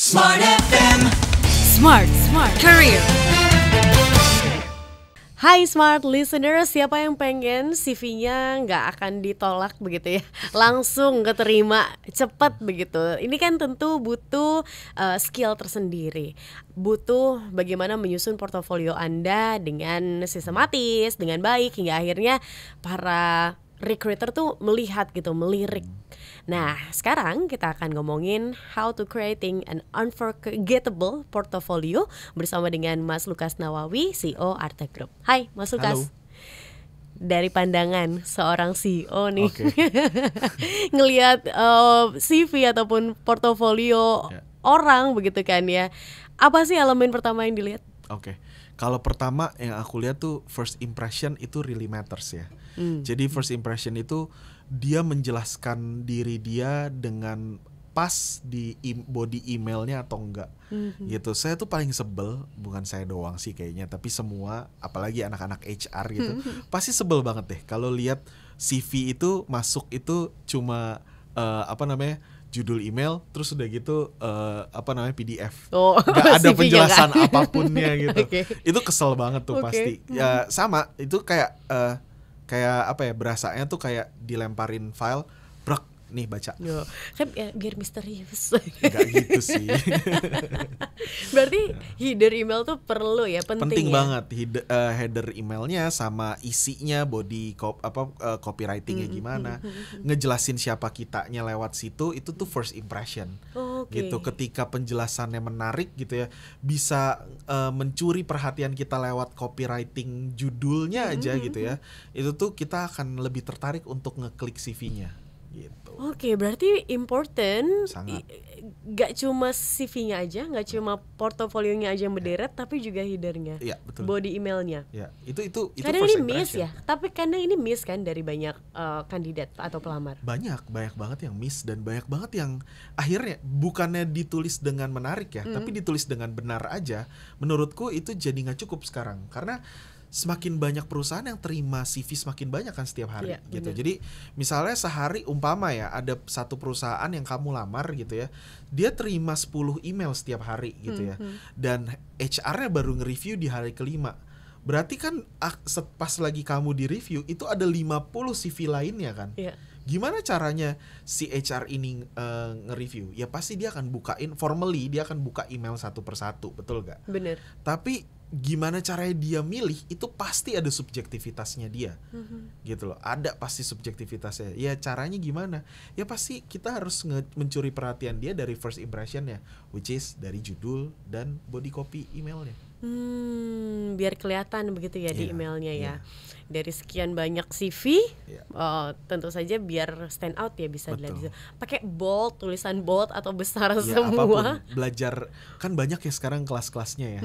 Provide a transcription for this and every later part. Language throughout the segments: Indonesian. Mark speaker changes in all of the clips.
Speaker 1: Smart FM.
Speaker 2: Smart Career. Hai Smart Listener, siapa yang pengen CV-nya nggak akan ditolak begitu ya, langsung keterima cepat begitu. Ini kan tentu butuh skill tersendiri, butuh bagaimana menyusun portofolio Anda dengan sistematis, dengan baik, hingga akhirnya para recruiter tuh melihat gitu, melirik. Nah, sekarang kita akan ngomongin how to creating an unforgettable portfolio bersama dengan Mas Lukas Nawawi, CEO Arte Group. Hai, Mas Lukas.
Speaker 3: Halo.
Speaker 2: Dari pandangan seorang CEO nih,
Speaker 3: Oke.
Speaker 2: ngelihat CV ataupun portofolio
Speaker 3: Ya.
Speaker 2: orang begitu kan ya. Apa sih elemen pertama yang dilihat?
Speaker 3: Oke. Kalau pertama yang aku lihat tuh first impression itu really matters ya. Jadi first impression itu dia menjelaskan diri dia dengan pas di body emailnya atau enggak gitu. Saya tuh paling sebel, bukan saya doang sih kayaknya, tapi semua, apalagi anak-anak HR gitu, pasti sebel banget deh kalau lihat CV itu masuk itu cuma judul email, terus udah gitu PDF,
Speaker 2: Oh,
Speaker 3: nggak ada
Speaker 2: CV-nya
Speaker 3: penjelasan
Speaker 2: nggak.
Speaker 3: apapunnya gitu.
Speaker 2: Oke.
Speaker 3: Itu kesel banget tuh
Speaker 2: Oke.
Speaker 3: pasti. Ya sama, itu kayak apa ya, berasanya tuh kayak dilemparin file, brak, nih baca.
Speaker 2: Yo, kan ya, biar misterius.
Speaker 3: Nggak gitu sih.
Speaker 2: Berarti header email tuh perlu ya,
Speaker 3: Penting
Speaker 2: ya?
Speaker 3: banget header emailnya sama isinya, copywritingnya gimana, ngejelasin siapa kitanya lewat situ, itu tuh first impression.
Speaker 2: Oke.
Speaker 3: Gitu, ketika penjelasannya menarik gitu ya, bisa mencuri perhatian kita lewat copywriting judulnya aja gitu ya, itu tuh kita akan lebih tertarik untuk ngeklik CV-nya gitu.
Speaker 2: Oke, berarti important
Speaker 3: Sangat.
Speaker 2: gak cuma CV-nya aja, gak cuma portofolionya aja yang berderet, tapi juga headernya,
Speaker 3: Iya, betul.
Speaker 2: body emailnya.
Speaker 3: Ya, itu
Speaker 2: Kadang
Speaker 3: first
Speaker 2: ini miss
Speaker 3: impression.
Speaker 2: ya, tapi kadang ini miss kan dari banyak kandidat atau pelamar.
Speaker 3: Banyak banget yang miss, dan banyak banget yang akhirnya bukannya ditulis dengan menarik ya, tapi ditulis dengan benar aja. Menurutku itu jadi nggak cukup sekarang, karena semakin banyak perusahaan yang terima CV semakin banyak kan setiap hari
Speaker 2: Iya,
Speaker 3: gitu.
Speaker 2: benar.
Speaker 3: Jadi misalnya sehari umpama ya ada satu perusahaan yang kamu lamar gitu ya, dia terima 10 email setiap hari gitu ya, dan HR-nya baru nge-review di hari kelima. Berarti kan pas lagi kamu di review itu ada 50 CV lainnya kan.
Speaker 2: Iya.
Speaker 3: Gimana caranya si HR ini nge-review? Ya pasti dia akan bukain, formally dia akan buka email satu persatu, betul gak?
Speaker 2: Bener.
Speaker 3: Tapi gimana caranya dia milih, itu pasti ada subjektivitasnya dia, gitu loh. Ada pasti subjektivitasnya. Ya caranya gimana? Ya pasti kita harus mencuri perhatian dia dari first impressionnya, which is dari judul dan body copy emailnya.
Speaker 2: Biar kelihatan begitu ya di
Speaker 3: Iya,
Speaker 2: emailnya ya.
Speaker 3: iya.
Speaker 2: Dari sekian banyak CV,
Speaker 3: Iya.
Speaker 2: tentu saja biar stand out ya, bisa dilihat di
Speaker 3: Betul.
Speaker 2: situ. Pakai bold, tulisan bold atau besar
Speaker 3: Ya
Speaker 2: semua.
Speaker 3: apapun, belajar kan banyak ya sekarang kelas-kelasnya ya,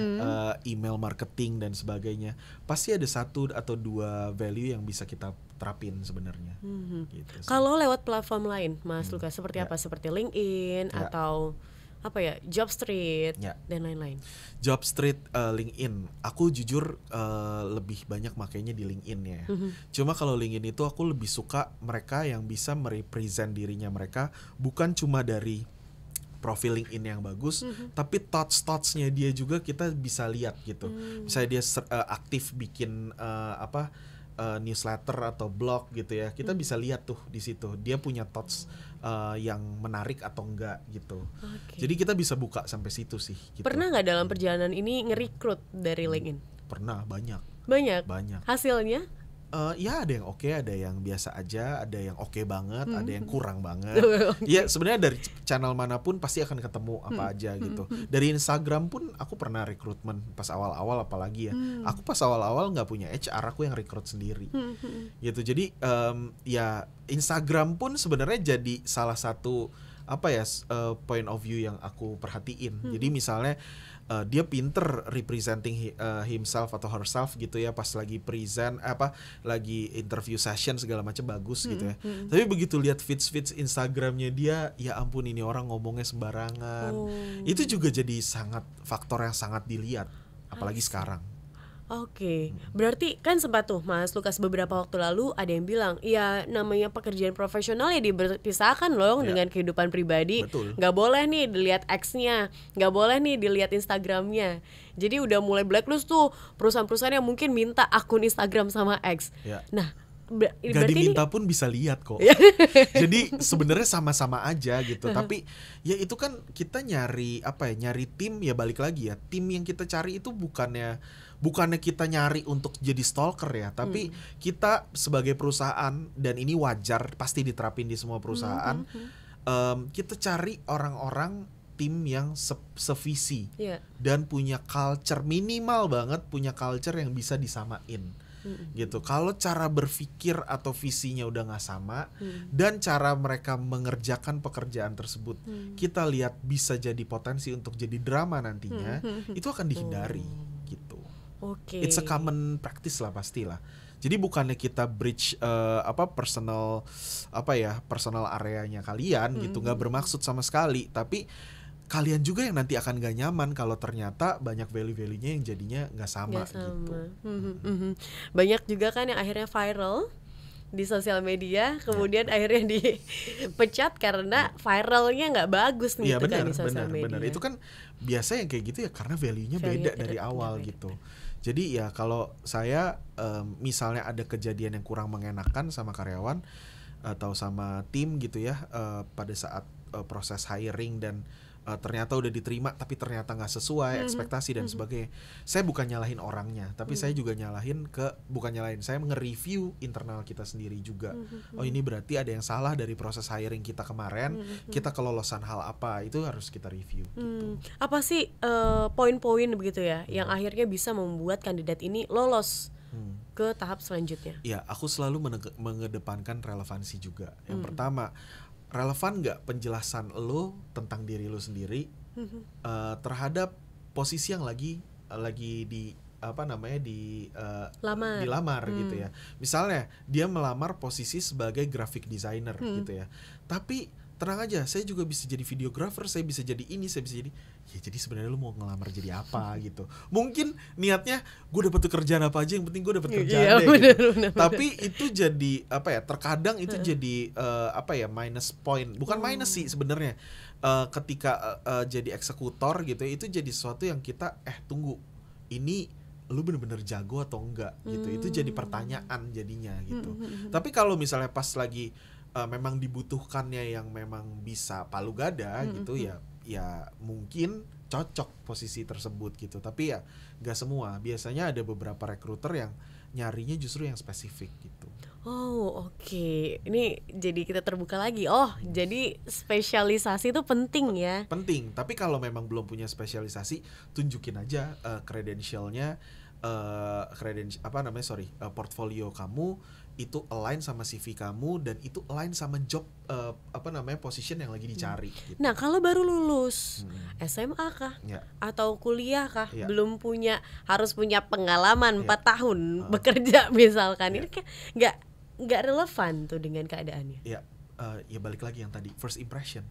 Speaker 3: email marketing dan sebagainya. Pasti ada satu atau dua value yang bisa kita terapin sebenarnya. Gitu sih.
Speaker 2: Kalau lewat platform lain, Mas Lukas, seperti
Speaker 3: Ya.
Speaker 2: apa? Seperti LinkedIn
Speaker 3: Ya.
Speaker 2: atau apa ya, Jobstreet
Speaker 3: Ya.
Speaker 2: dan lain-lain.
Speaker 3: Jobstreet, LinkedIn, aku jujur lebih banyak makainya di LinkedIn ya. Cuma kalau LinkedIn itu aku lebih suka mereka yang bisa merepresent dirinya mereka, bukan cuma dari profil LinkedIn yang bagus, tapi thoughts-nya dia juga kita bisa lihat gitu. Misalnya dia aktif bikin newsletter atau blog gitu ya, kita bisa lihat tuh di situ dia punya thoughts yang menarik atau enggak gitu.
Speaker 2: Oke.
Speaker 3: Jadi kita bisa buka sampai situ sih gitu.
Speaker 2: Pernah nggak dalam perjalanan ini nge-recruit dari LinkedIn?
Speaker 3: Pernah, banyak.
Speaker 2: Banyak. Hasilnya?
Speaker 3: Ya ada yang oke, ada yang biasa aja, ada yang oke banget, ada yang kurang banget.
Speaker 2: Oke.
Speaker 3: Ya sebenarnya dari channel manapun pasti akan ketemu apa aja gitu. Dari Instagram pun aku pernah rekrutmen pas awal-awal, apalagi ya. Aku pas awal-awal nggak punya HR, aku yang rekrut sendiri. Gitu. Jadi ya Instagram pun sebenarnya jadi salah satu point of view yang aku perhatiin. Jadi misalnya dia pinter representing himself atau herself gitu ya, pas lagi lagi interview session segala macam bagus gitu ya. Tapi begitu lihat feeds Instagramnya dia, ya ampun ini orang ngomongnya sembarangan. Itu juga jadi faktor yang sangat dilihat, apalagi sekarang.
Speaker 2: Oke, berarti kan sempat tuh Mas Lukas beberapa waktu lalu ada yang bilang, ya namanya pekerjaan profesional ya dipisahkan loh
Speaker 3: Ya.
Speaker 2: dengan kehidupan pribadi.
Speaker 3: Betul.
Speaker 2: Nggak boleh nih dilihat X-nya, nggak boleh nih dilihat Instagramnya. Jadi udah mulai blacklist tuh perusahaan-perusahaan yang mungkin minta akun Instagram sama X.
Speaker 3: Ya.
Speaker 2: Nah,
Speaker 3: Gak
Speaker 2: berarti
Speaker 3: diminta pun bisa lihat kok. Jadi sebenarnya sama-sama aja gitu. Tapi ya itu kan kita nyari apa ya? Nyari tim, ya balik lagi ya. Tim yang kita cari itu bukannya kita nyari untuk jadi stalker ya, tapi kita sebagai perusahaan, dan ini wajar pasti diterapin di semua perusahaan. Kita cari orang-orang tim yang sevisi
Speaker 2: Iya.
Speaker 3: dan punya culture, minimal banget punya culture yang bisa disamain. Gitu. Kalau cara berpikir atau visinya udah nggak sama, dan cara mereka mengerjakan pekerjaan tersebut kita lihat bisa jadi potensi untuk jadi drama nantinya, itu akan dihindari gitu.
Speaker 2: Oke.
Speaker 3: It's a common practice lah, pastilah. Jadi bukannya kita breach personal areanya kalian gitu, nggak bermaksud sama sekali, tapi kalian juga yang nanti akan gak nyaman kalau ternyata banyak value-value-nya yang jadinya gak sama, gitu.
Speaker 2: Banyak juga kan yang akhirnya viral di sosial media, kemudian akhirnya dipecat karena viralnya nggak bagus gitu.
Speaker 3: Iya,
Speaker 2: kan di sosial media.
Speaker 3: benar. Itu kan biasa yang kayak gitu ya, karena value-nya beda dari awal gitu. Jadi ya kalau saya misalnya ada kejadian yang kurang mengenakan sama karyawan atau sama tim gitu ya, pada saat proses hiring dan ternyata udah diterima tapi ternyata nggak sesuai ekspektasi dan sebagainya, saya bukan nyalahin orangnya, tapi saya juga saya nge-review internal kita sendiri juga. Oh, ini berarti ada yang salah dari proses hiring kita kemarin, kita kelolosan hal apa, itu harus kita review gitu.
Speaker 2: Apa sih poin-poin begitu ya yang akhirnya bisa membuat kandidat ini lolos ke tahap selanjutnya?
Speaker 3: Ya, aku selalu mengedepankan relevansi juga. Yang pertama, relevan nggak penjelasan lo tentang diri lo sendiri terhadap posisi yang lagi dilamar gitu ya. Misalnya dia melamar posisi sebagai graphic designer gitu ya. Tapi tenang aja, saya juga bisa jadi videographer, saya bisa jadi ini, saya bisa jadi, ya jadi sebenarnya lu mau ngelamar jadi apa gitu. Mungkin niatnya gue dapet kerjaan apa aja, yang penting gue dapet kerjaan deh gitu. Tapi itu jadi terkadang itu jadi minus point, bukan minus sih sebenarnya. Ketika jadi eksekutor gitu, itu jadi sesuatu yang kita tunggu, ini lu bener-bener jago atau enggak gitu. Itu jadi pertanyaan jadinya gitu. Tapi kalau misalnya pas lagi memang dibutuhkannya yang memang bisa palu gada gitu, ya mungkin cocok posisi tersebut gitu. Tapi ya nggak semua, biasanya ada beberapa recruiter yang nyarinya justru yang spesifik gitu.
Speaker 2: Oh, oke. Ini jadi kita terbuka lagi. Oh, jadi spesialisasi itu penting ya.
Speaker 3: Penting, tapi kalau memang belum punya spesialisasi, tunjukin aja credentialnya, portfolio kamu itu align sama CV kamu, dan itu align sama job position yang lagi dicari gitu.
Speaker 2: Nah, kalau baru lulus SMA kah?
Speaker 3: Ya.
Speaker 2: Atau kuliah kah?
Speaker 3: Ya.
Speaker 2: Belum harus punya pengalaman 4 tahun bekerja misalkan. Ini kayak nggak relevan tuh dengan keadaannya.
Speaker 3: Ya, ya balik lagi yang tadi, first impression.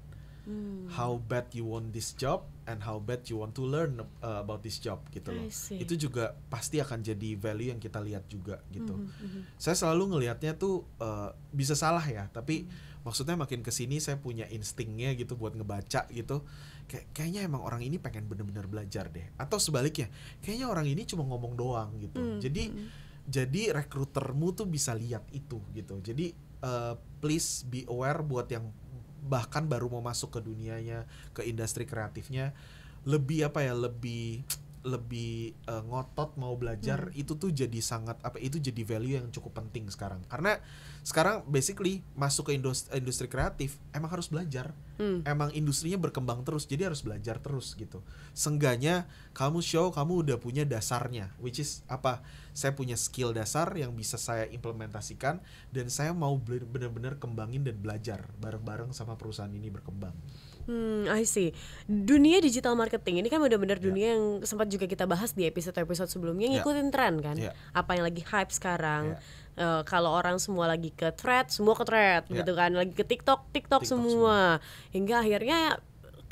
Speaker 3: How bad you want this job and how bad you want to learn about this job gitu loh. Itu juga pasti akan jadi value yang kita lihat juga gitu. Saya selalu ngelihatnya tuh bisa salah ya, tapi maksudnya makin kesini saya punya instingnya gitu buat ngebaca gitu. Kayaknya emang orang ini pengen bener-bener belajar deh. Atau sebaliknya, kayaknya orang ini cuma ngomong doang gitu. Jadi rekrutermu tuh bisa lihat itu gitu. Jadi please be aware buat yang bahkan baru mau masuk ke dunianya, ke industri kreatifnya, lebih ngotot mau belajar. Itu tuh jadi itu jadi value yang cukup penting sekarang. Karena sekarang basically masuk ke industri kreatif emang harus belajar. Emang industrinya berkembang terus, jadi harus belajar terus gitu. Seenggaknya kamu udah punya dasarnya, which is apa? Saya punya skill dasar yang bisa saya implementasikan, dan saya mau benar-benar kembangin dan belajar bareng-bareng sama perusahaan ini berkembang.
Speaker 2: I see. Dunia digital marketing ini kan benar-benar dunia yang sempat juga kita bahas di episode sebelumnya, ngikutin tren kan. Apa yang lagi hype sekarang. Kalau orang semua lagi ke thread, semua ke thread gitu kan. Lagi ke TikTok semua. Hingga akhirnya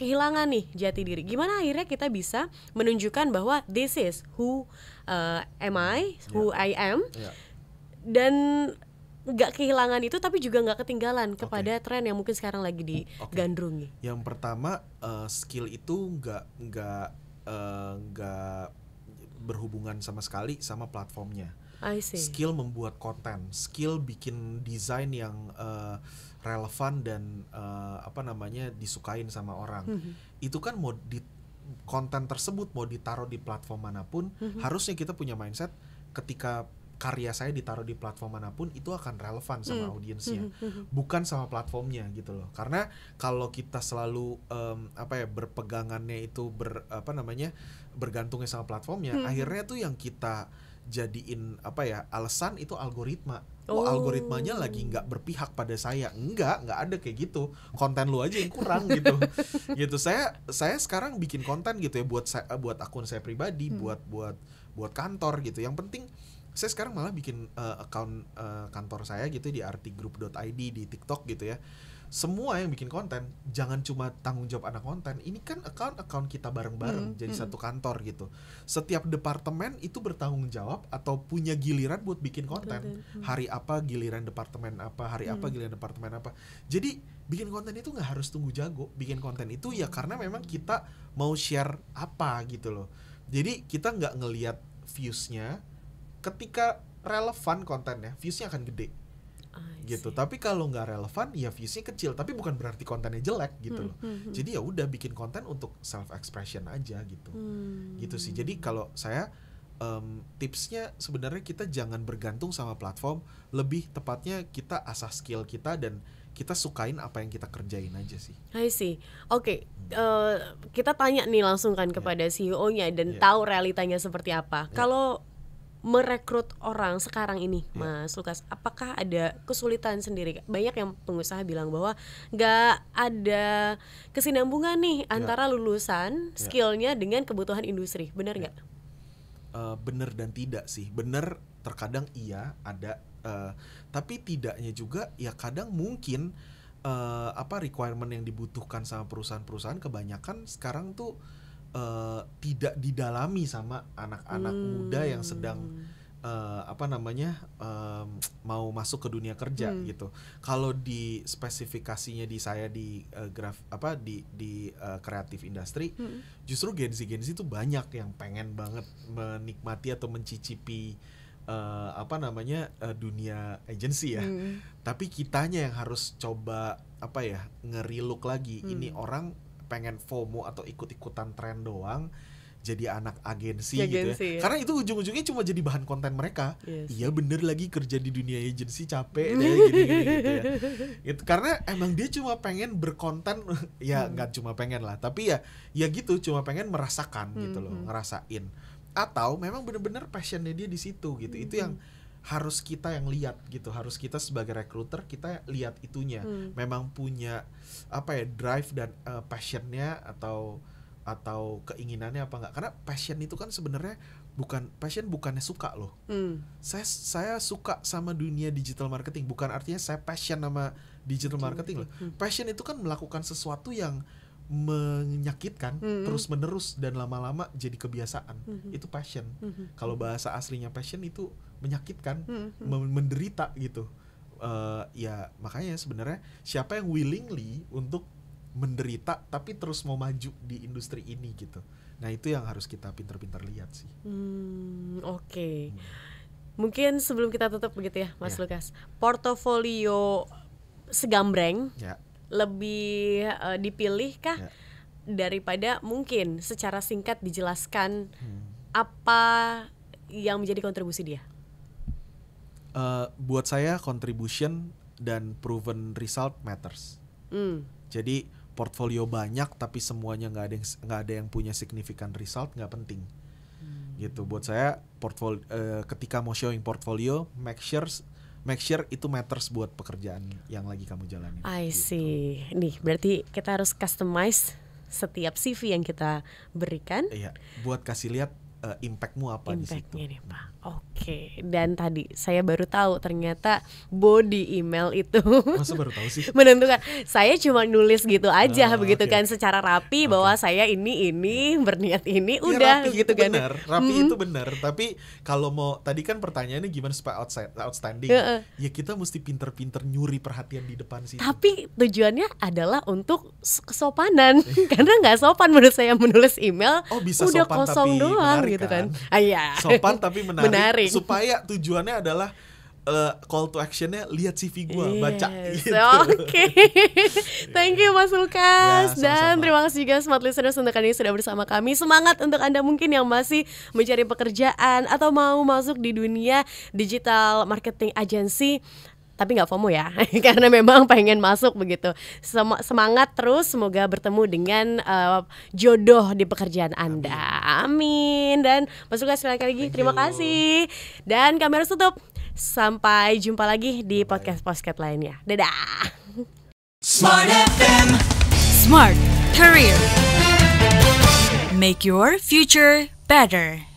Speaker 2: kehilangan nih jati diri. Gimana akhirnya kita bisa menunjukkan bahwa this is who am I, who I am, dan nggak kehilangan itu tapi juga nggak ketinggalan kepada tren yang mungkin sekarang lagi digandrungi.
Speaker 3: Yang pertama, skill itu nggak berhubungan sama sekali sama platformnya. Skill membuat konten, skill bikin desain yang relevan dan disukain sama orang. Itu kan mau konten tersebut mau ditaruh di platform manapun, harusnya kita punya mindset ketika karya saya ditaruh di platform manapun itu akan relevan sama audiensnya, bukan sama platformnya gitu loh. Karena kalau kita selalu berpegangannya itu bergantungnya sama platformnya, akhirnya tuh yang kita jadiin alasan itu algoritma. Algoritmanya lagi nggak berpihak pada saya. Nggak ada kayak gitu. Konten lu aja yang kurang gitu. Gitu. Saya sekarang bikin konten gitu ya buat akun saya pribadi, buat kantor gitu. Yang penting saya sekarang malah bikin account kantor saya gitu di artigroup.id di TikTok gitu ya. Semua yang bikin konten jangan cuma tanggung jawab anak konten. Ini kan account kita bareng-bareng jadi satu kantor gitu. Setiap departemen itu bertanggung jawab atau punya giliran buat bikin konten. Hari apa giliran departemen apa, hari apa giliran departemen apa. Jadi bikin konten itu nggak harus tunggu jago. Bikin konten itu ya karena memang kita mau share apa gitu loh. Jadi kita nggak ngelihat viewsnya. Ketika relevan kontennya, viewsnya akan gede gitu. Tapi kalau nggak relevan, ya viewsnya kecil. Tapi bukan berarti kontennya jelek gitu loh. Jadi ya udah bikin konten untuk self expression aja gitu. Gitu sih. Jadi kalau saya tipsnya sebenarnya kita jangan bergantung sama platform. Lebih tepatnya kita asah skill kita dan kita sukain apa yang kita kerjain aja sih.
Speaker 2: I see. Oke, kita tanya nih langsung kan kepada CEO-nya dan tahu realitanya seperti apa. Kalau merekrut orang sekarang ini, Mas Lukas, apakah ada kesulitan sendiri? Banyak yang pengusaha bilang bahwa nggak ada kesinambungan nih antara lulusan skillnya dengan kebutuhan industri. Benar nggak?
Speaker 3: Benar dan tidak sih. Benar terkadang iya ada, tapi tidaknya juga ya kadang mungkin requirement yang dibutuhkan sama perusahaan-perusahaan kebanyakan sekarang tuh tidak didalami sama anak-anak muda yang sedang mau masuk ke dunia kerja gitu. Kalau di spesifikasinya di saya di kreatif industri, justru Gen Z itu banyak yang pengen banget menikmati atau mencicipi dunia agency ya. Tapi kitanya yang harus coba nge-relook lagi. Ini orang pengen FOMO atau ikut-ikutan tren doang jadi anak agensi gitu ya. Karena itu ujung-ujungnya cuma jadi bahan konten mereka. Iya bener lagi kerja di dunia agensi capek deh gini-gini gitu ya. Gitu. Karena emang dia cuma pengen berkonten ya nggak cuma pengen lah, tapi ya gitu cuma pengen merasakan gitu loh, ngerasain. Atau memang bener-bener passionnya dia di situ gitu. Itu yang harus kita yang lihat gitu, harus kita sebagai recruiter kita lihat itunya. Memang punya drive dan passionnya atau keinginannya apa enggak. Karena passion itu kan sebenarnya bukannya suka loh. Saya suka sama dunia digital marketing, bukan artinya saya passion sama digital marketing loh. Passion itu kan melakukan sesuatu yang menyakitkan terus menerus dan lama-lama jadi kebiasaan. Itu passion. Kalau bahasa aslinya passion itu menyakitkan, menderita gitu. Ya makanya sebenarnya siapa yang willingly untuk menderita tapi terus mau maju di industri ini gitu. Nah itu yang harus kita pintar-pintar lihat sih.
Speaker 2: Oke. Mungkin sebelum kita tutup begitu ya Mas Lukas, portofolio segambreng lebih dipilih kah daripada mungkin secara singkat dijelaskan apa yang menjadi kontribusi dia?
Speaker 3: Buat saya contribution dan proven result matters. Jadi portfolio banyak tapi semuanya nggak ada yang punya significant result nggak penting. Gitu. Buat saya ketika mau showing portfolio make sure itu matters buat pekerjaan yang lagi kamu jalanin.
Speaker 2: I see. Gitu. Nih berarti kita harus customize setiap CV yang kita berikan.
Speaker 3: Iya. Buat kasih lihat impactmu apa di situ.
Speaker 2: Impactnya nih Pak. Oke. Oke, dan tadi saya baru tahu ternyata body email itu
Speaker 3: Masa baru tahu sih?
Speaker 2: menentukan. Saya cuma nulis gitu aja begitu
Speaker 3: oke.
Speaker 2: kan secara rapi bahwa saya ini berniat ini
Speaker 3: Ya,
Speaker 2: udah
Speaker 3: rapi
Speaker 2: gitu
Speaker 3: itu
Speaker 2: kan.
Speaker 3: benar, rapi itu benar. Tapi kalau mau tadi kan pertanyaannya gimana supaya outstanding?
Speaker 2: Heeh.
Speaker 3: Ya kita mesti pinter-pinter nyuri perhatian di depan sih.
Speaker 2: Tapi tujuannya adalah untuk kesopanan karena nggak sopan menurut saya menulis email
Speaker 3: Oh, bisa
Speaker 2: udah
Speaker 3: sopan
Speaker 2: kosong
Speaker 3: tapi
Speaker 2: doang
Speaker 3: menarik
Speaker 2: gitu kan.
Speaker 3: kan?
Speaker 2: Iya.
Speaker 3: Sopan tapi menarik,
Speaker 2: Menarik.
Speaker 3: supaya tujuannya adalah call to actionnya lihat CV gua, baca
Speaker 2: Yes,
Speaker 3: gitu.
Speaker 2: Oke. Thank you Mas Lukas.
Speaker 3: Ya,
Speaker 2: Dan
Speaker 3: sama-sama.
Speaker 2: terima kasih juga smart listeners untuk kali ini sudah bersama kami. Semangat untuk Anda mungkin yang masih mencari pekerjaan atau mau masuk di dunia digital marketing agency, tapi nggak FOMO ya, karena memang pengen masuk begitu. Semangat terus, semoga bertemu dengan jodoh di pekerjaan Anda. Amin. Dan Mas Lukas sekali lagi terima kasih. Dan kami harus tutup. Sampai jumpa lagi di podcast-podcast lainnya. Dadah.
Speaker 1: Smart FM. Smart Career. Make your future better.